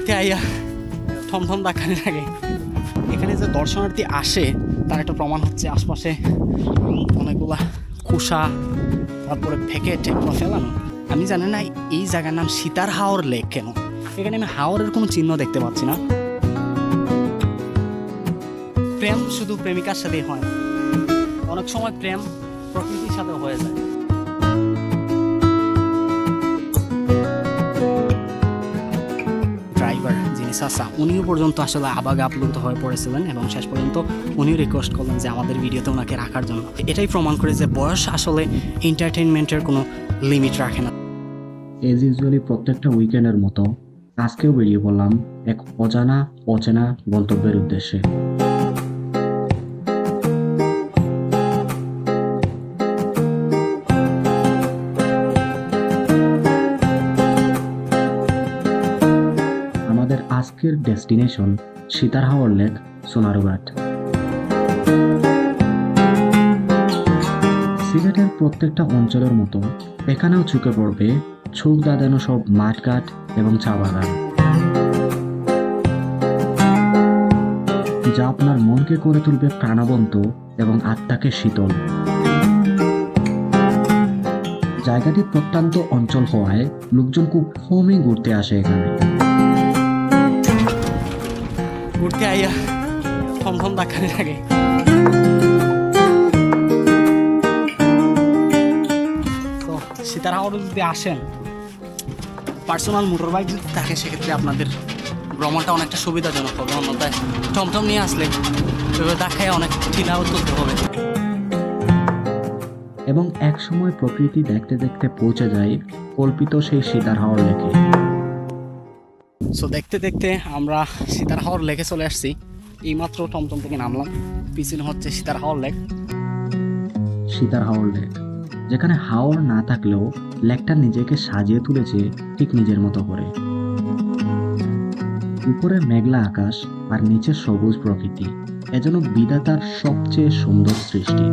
ঘুরতে আইয়া থমথম দেখানি লাগে। এখানে যে দর্শনার্থী আসে তার একটা প্রমাণ হচ্ছে আশপাশে অনেকগুলা কুষা, তারপরে প্যাকেট এগুলো ফেলানো। আমি জানি না এই জায়গার নাম সীতার হাওর লেক কেন। এখানে আমি হাওরের কোনো চিহ্ন দেখতে পাচ্ছি না। প্রেম শুধু প্রেমিকার সাথেই হয় না, অনেক সময় প্রেম প্রকৃতির সাথে হয়ে যায়। ড্রাইভার যিনি চাচা, উনিও পর্যন্ত আসলে আবেগে আপ্লুত হয়ে পড়েছিলেন এবং শেষ পর্যন্ত উনিও রিকোয়েস্ট করলেন যে আমাদের ভিডিওতে ওনাকে রাখার জন্য। এটাই প্রমাণ করে যে বয়স আসলে এন্টারটেইনমেন্টের কোনো লিমিট রাখে না। এজ ইউজুয়ালি প্রত্যেকটা উইকেন্ডের মতো আজকেও বেরিয়ে পড়লাম এক অচেনা গন্তব্যের উদ্দেশ্যে। আমাদের আজকের ডেস্টিনেশন সীতার হাওর লেক, সোনারুঘাট। সিলেটের প্রত্যেকটা অঞ্চলের মতো এখানেও চোখে পড়বে চোখ দাদানো সব মাঠঘাট এবং চা বাগান, যা আপনার মনকে করে তুলবে প্রাণবন্ত এবং আত্মাকে শীতল। জায়গাটি প্রত্যন্ত অঞ্চল হওয়ায় লোকজন খুব কমই ঘুরতে আসে এখানে। ঘুরতে আইয়া থমথম দেখানি লাগে। তো সীতার হাওরে যদি আসেন, পার্সোনাল মোটর বাইক যদি থাকে সেক্ষেত্রে আপনাদের ভ্রমণটা অনেকটা সুবিধাজনক হবে। অন্যথায় টমটম নিয়ে আসলে দেখায় অনেক চিন্তাও তুলতে হবে। এবং এক সময় প্রকৃতি দেখতে দেখতে পৌঁছে যায় কল্পিত সেই সীতার হাওর লেকে। সো দেখতে দেখতে আমরা সীতার হাওর লেকে চলে আসছি। এইমাত্র টমটম থেকে নামলাম, পিছনে হচ্ছে সীতার হাওর লেক। সীতার হাওর লেক, যেখানে হাওর না থাকলেও লেকটা নিজেকে সাজিয়ে তুলেছে ঠিক নিজের মতো করে। উপরে মেঘলা আকাশ আর নিচে সবুজ প্রকৃতি, এজন্য বিধাতার সবচেয়ে সুন্দর সৃষ্টি।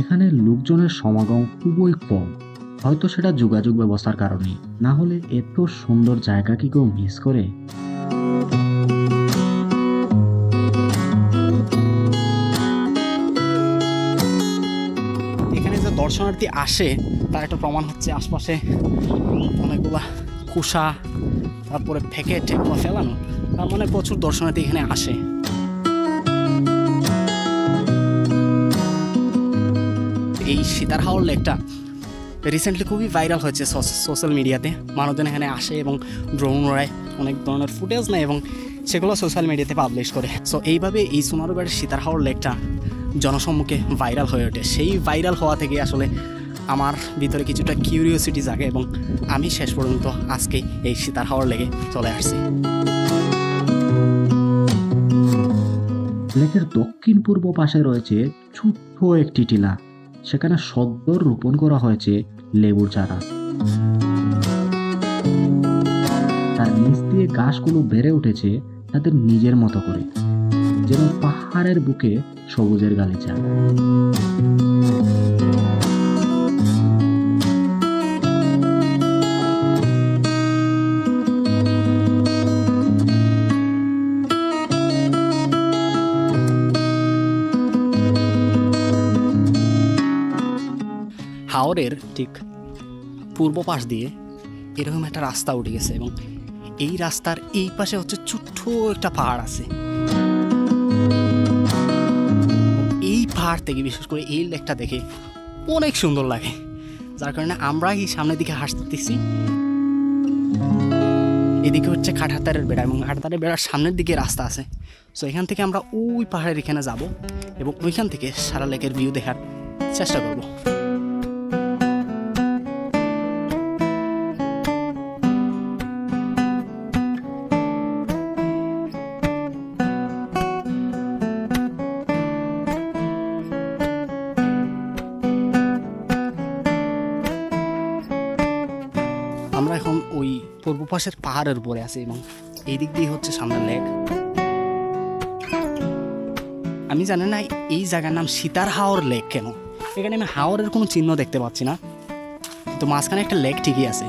এখানে লোকজনের সমাগম খুবই কম, হয়তো সেটা যোগাযোগ ব্যবস্থার কারণে। না হলে এত সুন্দর জায়গা কি কেউ মিস করে? এখানে যে দর্শনার্থী আসে তার একটা প্রমাণ হচ্ছে আশপাশে অনেকগুলা কুষা, তারপরে প্যাকেট এগুলো ফেলানো। তার মানে প্রচুর দর্শনার্থী এখানে আসে। এই সীতার হাওর লেকটা রিসেন্টলি খুবই ভাইরাল হয়েছে সোশ্যাল মিডিয়াতে। মানুষজন এখানে আসে এবং ড্রোন ওড়ায়, অনেক ধরনের ফুটেজ নেয় এবং সেগুলো সোশ্যাল মিডিয়াতে পাবলিশ করে। সো এইভাবে এই সোনারুঘাটের সীতার হাওর লেকটা জনসম্মুখে ভাইরাল হয়ে ওঠে। সেই ভাইরাল হওয়া থেকে আসলে আমার ভিতরে কিছুটা কিউরিওসিটি জাগে এবং আমি শেষ পর্যন্ত আজকে এই সীতার হাওর লেকে চলে আসছি। লেকের দক্ষিণ পূর্ব পাশে রয়েছে ছোট্ট একটি টিলা, সেখানে সদ্য রোপণ করা হয়েছে লেবুর চারা। তার নিচ দিয়ে গাছগুলো বেড়ে উঠেছে তাদের নিজের মতো করে, যেন পাহাড়ের বুকে সবুজের গালিচা। হাওরের ঠিক পূর্ব পাশ দিয়ে এরকম একটা রাস্তা উঠে গেছে এবং এই রাস্তার এই পাশে হচ্ছে ছোট্ট একটা পাহাড় আছে। এই পাহাড় থেকে বিশেষ করে এই লেকটা দেখে অনেক সুন্দর লাগে, যার কারণে আমরা এই সামনের দিকে হাঁটতেছি। এদিকে হচ্ছে কাঁঠাতারের বেড়া এবং কাঁঠাতারের বেড়ার সামনের দিকে রাস্তা আছে। সো এখান থেকে আমরা ওই পাহাড়ের এখানে যাব এবং ওইখান থেকে সারা লেকের ভিউ দেখার চেষ্টা করব। আমরা এখন ওই পূর্ব পাশের পাহাড়ের উপরে আছি এবং এই দিক দিয়ে হচ্ছে সামনের লেক। আমি জানি না এই জায়গার নাম সীতার হাওর লেক কেন, এখানে আমি হাওরের কোনো চিহ্ন দেখতে পাচ্ছি না, কিন্তু মাঝখানে একটা লেক ঠিকই আছে,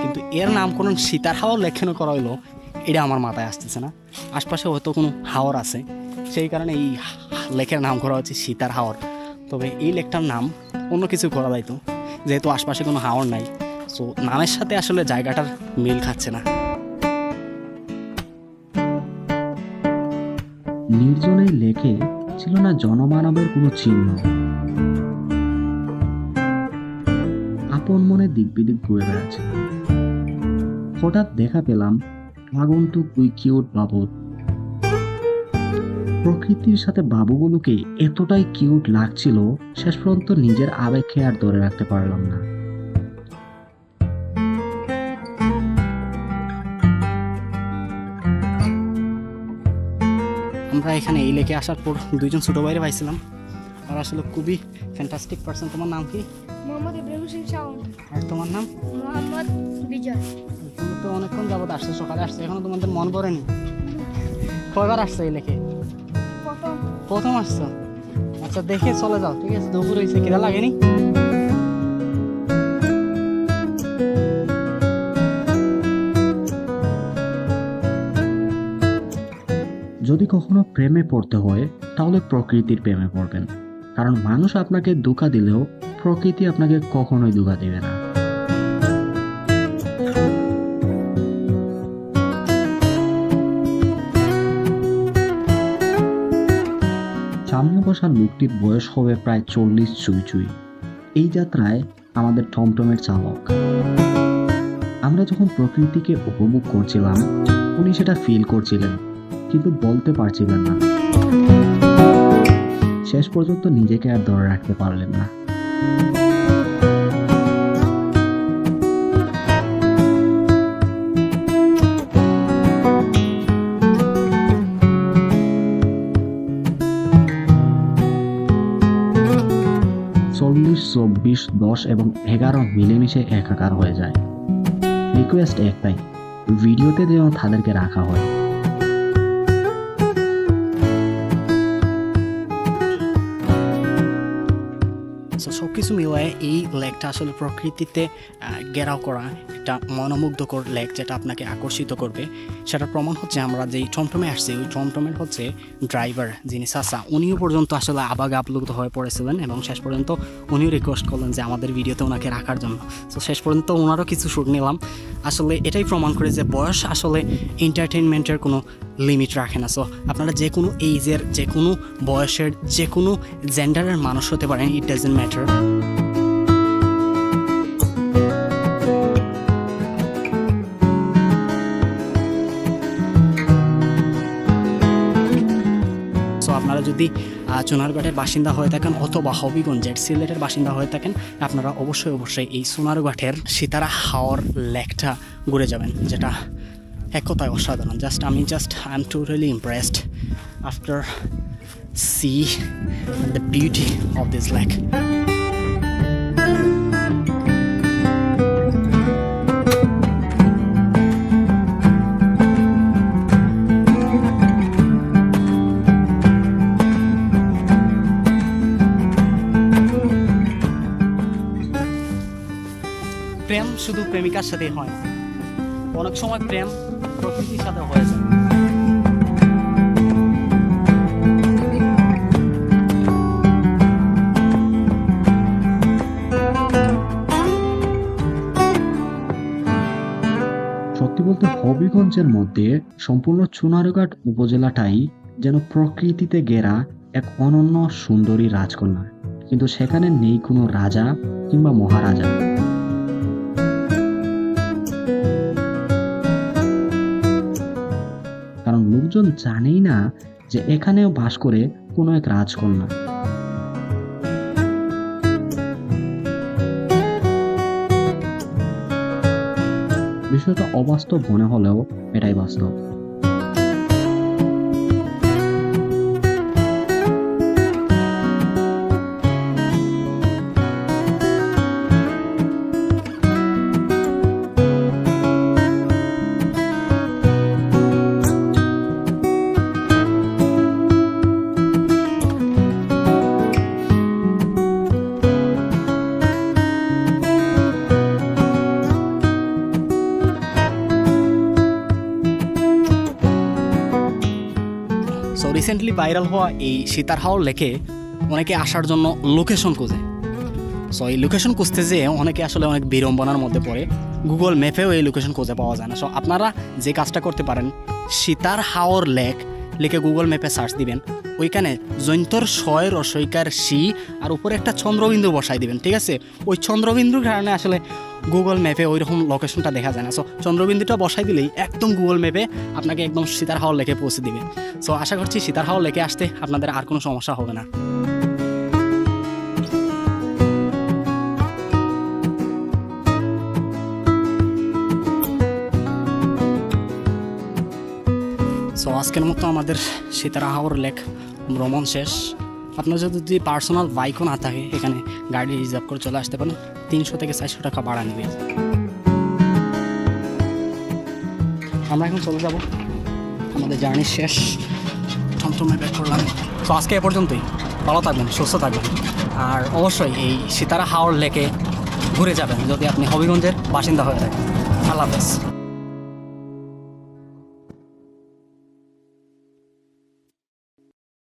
কিন্তু এর নামকরণ সীতার হাওর লেক কেন করা হইলো এটা আমার মাথায় আসতেছে না। আশপাশে হয়তো কোনো হাওর আছে, সেই কারণে এই লেকের নাম করা হচ্ছে সীতার হাওর। তবে এই লেকটার নাম অন্য কিছু করা যাইতো, যেহেতু আশপাশে কোনো হাওর নাই, সো নামের সাথে আসলে জায়গাটার মিল খাচ্ছে না। নির্জন এই লেকে ছিল না জনমানবের কোনো চিহ্ন। আপন মনে দিক বিদিক ঘুরে বেড়াচ্ছে। হঠাৎ দেখা পেলাম আগন্তুক দুই কিউট বাবু। প্রকৃতির সাথে বাবুগুলোকে এতটাই কিউট লাগছিল, শেষ পর্যন্ত নিজের আবেগকে আর ধরে রাখতে পারলাম না। আমরা এখানে এই লেকে আসার পর দুইজন ছোটো ভাইরে পাইছিলাম, আর আসলে খুবই ফ্যান্টাস্টিক পার্সন। তোমার নাম কি? মোহাম্মদ ইব্রাহিম হোসেন শাওন। আর তোমার নাম? মোহাম্মদ বিজয়। তুমি তো অনেকক্ষণ যাবত আসছে, সকালে আসছে, এখনো তোমাদের মন পড়েনি? কয়বার আসছে এই লেকে? প্রথম আসছো? আচ্ছা, দেখে চলে যাও, ঠিক আছে? দুপুর হয়েছে, কিরা লাগেনি? যদি কখনো প্রেমে পড়তে হয় তাহলে প্রকৃতির প্রেমে পড়বেন, কারণ মানুষ আপনাকে ধোঁকা দিলেও প্রকৃতি আপনাকে কখনোই ধোঁকা দেবে না। সামনে বসা লোকটির বয়স হবে প্রায় 40 চুই। এই যাত্রায় আমাদের টমটমের চালক। আমরা যখন প্রকৃতিকে উপভোগ করছিলাম, উনি সেটা ফিল করছিলেন, কিন্তু বলতে পারছিলেন না। শেষ পর্যন্ত নিজেকে আর ধরে রাখতে পারলেন না। 40, 24, 10 এবং 11 মিলেমিশে একাকার হয়ে যায়। রিকোয়েস্ট একটাই, ভিডিওতে যেন তাদেরকে রাখা হয়। সব কিছু মিলায় এই লেকটা আসলে প্রকৃতিতে ঘেরাও করা একটা মনোমুগ্ধকর লেক, যেটা আপনাকে আকর্ষিত করবে। সেটার প্রমাণ হচ্ছে আমরা যেই টমটমে আসছি, ওই টমটমের হচ্ছে ড্রাইভার যিনি চাচা, উনিও পর্যন্ত আসলে আবেগে আপ্লুত হয়ে পড়েছিলেন এবং শেষ পর্যন্ত উনিও রিকোয়েস্ট করলেন যে আমাদের ভিডিওতে ওনাকে রাখার জন্য। তো শেষ পর্যন্ত ওনারও কিছু শ্যুট নিলাম। আসলে এটাই প্রমাণ করে যে বয়স আসলে এন্টারটেনমেন্টের কোনো লিমিট রাখে না। সো আপনারা যে কোনো এইজের, যে কোনো বয়সের, যে কোনো জেন্ডারের মানুষ হতে পারেন, ইট ডাজন্ট ম্যাটার। সো আপনারা যদি সোনারঘাটের বাসিন্দা হয়ে থাকেন অথবা হবিগঞ্জের সিলেটের বাসিন্দা হয়ে থাকেন, আপনারা অবশ্যই এই সোনারঘাটের সীতারা হাওর লেকটা ঘুরে যাবেন, যেটা এক কথায় অসাধারণ। I am totally impressed after see the beauty of this lake. প্রেম শুধু প্রেমিকার সাথে হয় না, অনেক সময় প্রেম প্রকৃতির সাথে হয়ে যায়। সত্যি বলতে হবিগঞ্জের মধ্যে সম্পূর্ণ সোনারঘাট উপজেলাটাই যেন প্রকৃতিতে ঘেরা এক অনন্য সুন্দরী রাজকন্যা, কিন্তু সেখানে নেই কোনো রাজা কিংবা মহারাজা। কারণ লোকজন জানেই না যে এখানেও বাস করে কোনো এক রাজকন্যা। বিষয়টা অবাস্তব মনে হলেও এটাই বাস্তব। রিসেন্টলি ভাইরাল হওয়া এই সীতারহাওর লেকে অনেকে আসার জন্য লোকেশন খোঁজে। সো এই লোকেশন খুঁজতে যেয়ে অনেকে আসলে অনেক বিড়ম্বনার মধ্যে পড়ে, গুগল ম্যাপেও এই লোকেশন খুঁজে পাওয়া যায় না। সো আপনারা যে কাজটা করতে পারেন, সীতারহাওর লেক লিখে গুগল ম্যাপে সার্চ দিবেন, ওইখানে জৈন্তর শয় রসইকার সি আর উপরে একটা চন্দ্রবিন্দু বসাই দিবেন, ঠিক আছে? ওই চন্দ্রবিন্দুর কারণে আসলে গুগল ম্যাপে ওই রকম লোকেশনটা দেখা যায় না। সো চন্দ্রবিন্দুটা বসাই দিলেই একদম গুগল ম্যাপে আপনাকে একদম সীতারহাওর লেকে পৌঁছে দিবে। সো আশা করছি সীতারহাওর লেকে আসতে আপনাদের আর কোনো সমস্যা হবে না। সো আজকের মতো আমাদের সীতারহাওর লেক ভ্রমণ শেষ। আপনার যদি পার্সোনাল বাইকও না থাকে, এখানে গাড়ি রিজার্ভ করে চলে আসতে পারেন। 300 থেকে 400 টাকা ভাড়া নেবে। আমরা এখন চলে যাব, আমাদের জার্নি শেষ, টমটমে ব্যাক করলাম। তো আজকে এ পর্যন্তই। ভালো থাকবেন, সুস্থ থাকবেন, আর অবশ্যই এই সীতারহাওর লেকে ঘুরে যাবেন যদি আপনি হবিগঞ্জের বাসিন্দা হয়ে থাকেন। আল্লাহ হাফেজ।